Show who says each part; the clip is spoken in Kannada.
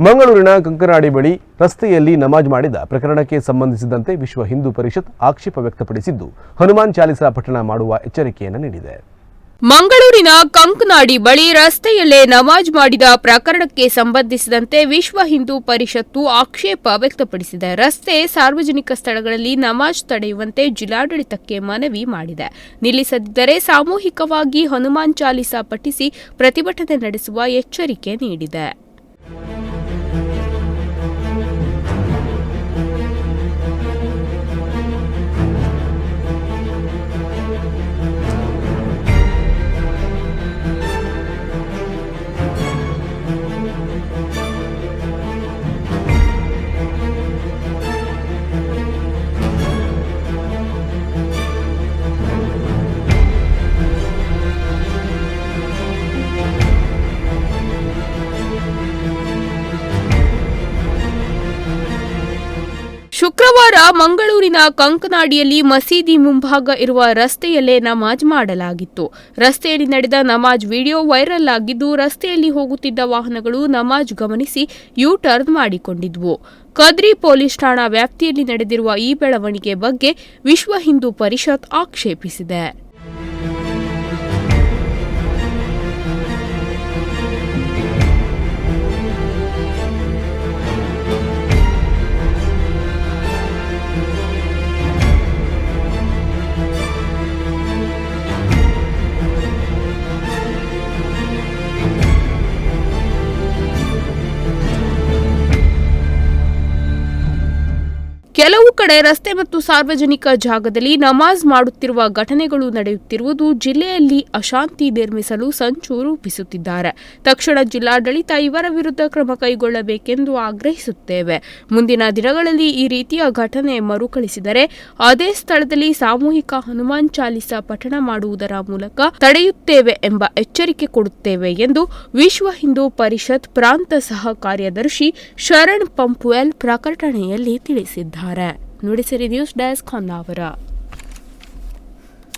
Speaker 1: ಮಂಗಳೂರಿನ ಕಂಕನಾಡಿ ಬಳಿ ರಸ್ತೆಯಲ್ಲಿ ನಮಾಜ್ ಮಾಡಿದ ಪ್ರಕರಣಕ್ಕೆ ಸಂಬಂಧಿಸಿದಂತೆ ವಿಶ್ವ ಹಿಂದೂ ಪರಿಷತ್ ಆಕ್ಷೇಪ ವ್ಯಕ್ತಪಡಿಸಿದ್ದು ಹನುಮಾನ್ ಚಾಲಿಸಾ ಪಠಣ ಮಾಡುವ ಎಚ್ಚರಿಕೆಯನ್ನು ನೀಡಿದೆ.
Speaker 2: ಮಂಗಳೂರಿನ ಕಂಕನಾಡಿ ಬಳಿ ರಸ್ತೆಯಲ್ಲೇ ನಮಾಜ್ ಮಾಡಿದ ಪ್ರಕರಣಕ್ಕೆ ಸಂಬಂಧಿಸಿದಂತೆ ವಿಶ್ವ ಹಿಂದೂ ಪರಿಷತ್ತು ಆಕ್ಷೇಪ ವ್ಯಕ್ತಪಡಿಸಿದೆ. ರಸ್ತೆ ಸಾರ್ವಜನಿಕ ಸ್ಥಳಗಳಲ್ಲಿ ನಮಾಜ್ ತಡೆಯುವಂತೆ ಜಿಲ್ಲಾಡಳಿತಕ್ಕೆ ಮನವಿ ಮಾಡಿದೆ. ನಿಲ್ಲಿಸದಿದ್ದರೆ ಸಾಮೂಹಿಕವಾಗಿ ಹನುಮಾನ್ ಚಾಲಿಸಾ ಪಠಿಸಿ ಪ್ರತಿಭಟನೆ ನಡೆಸುವ ಎಚ್ಚರಿಕೆ ನೀಡಿದೆ. ಶುಕ್ರವಾರ ಮಂಗಳೂರಿನ ಕಂಕನಾಡಿಯಲ್ಲಿ ಮಸೀದಿ ಮುಂಭಾಗ ಇರುವ ರಸ್ತೆಯಲ್ಲೇ ನಮಾಜ್ ಮಾಡಲಾಗಿತ್ತು. ರಸ್ತೆಯಲ್ಲಿ ನಡೆದ ನಮಾಜ್ ವಿಡಿಯೋ ವೈರಲ್ ಆಗಿದ್ದು, ರಸ್ತೆಯಲ್ಲಿ ಹೋಗುತ್ತಿದ್ದ ವಾಹನಗಳು ನಮಾಜ್ ಗಮನಿಸಿ ಯೂ ಟರ್ನ್ ಮಾಡಿಕೊಂಡಿದ್ವು. ಕದ್ರಿ ಪೊಲೀಸ್ ಠಾಣಾ ವ್ಯಾಪ್ತಿಯಲ್ಲಿ ನಡೆದಿರುವ ಈ ಬೆಳವಣಿಗೆ ಬಗ್ಗೆ ವಿಶ್ವ ಹಿಂದೂ ಪರಿಷತ್ ಆಕ್ಷೇಪಿಸಿದೆ. ಕೆಲವು ಕಡೆ ರಸ್ತೆ ಮತ್ತು ಸಾರ್ವಜನಿಕ ಜಾಗದಲ್ಲಿ ನಮಾಜ್ ಮಾಡುತ್ತಿರುವ ಘಟನೆಗಳು ನಡೆಯುತ್ತಿರುವುದು ಜಿಲ್ಲೆಯಲ್ಲಿ ಅಶಾಂತಿ ನಿರ್ಮಿಸಲು ಸಂಚು ರೂಪಿಸುತ್ತಿದ್ದಾರೆ. ತಕ್ಷಣ ಜಿಲ್ಲಾಡಳಿತ ಇವರ ವಿರುದ್ಧ ಕ್ರಮ ಕೈಗೊಳ್ಳಬೇಕೆಂದು ಆಗ್ರಹಿಸುತ್ತೇವೆ. ಮುಂದಿನ ದಿನಗಳಲ್ಲಿ ಈ ರೀತಿಯ ಘಟನೆ ಮರುಕಳಿಸಿದರೆ ಅದೇ ಸ್ಥಳದಲ್ಲಿ ಸಾಮೂಹಿಕ ಹನುಮಾನ್ ಚಾಲಿಸಾ ಪಠಣ ಮಾಡುವುದರ ಮೂಲಕ ತಡೆಯುತ್ತೇವೆ ಎಂಬ ಎಚ್ಚರಿಕೆ ಕೊಡುತ್ತೇವೆ ಎಂದು ವಿಶ್ವ ಹಿಂದೂ ಪರಿಷತ್ ಪ್ರಾಂತ ಸಹ ಕಾರ್ಯದರ್ಶಿ ಶರಣ್ ಪಂಪುವೆಲ್ ಪ್ರಕಟಣೆಯಲ್ಲಿ ತಿಳಿಸಿದ್ದಾರೆ. Nudisiri news desk Honnavar.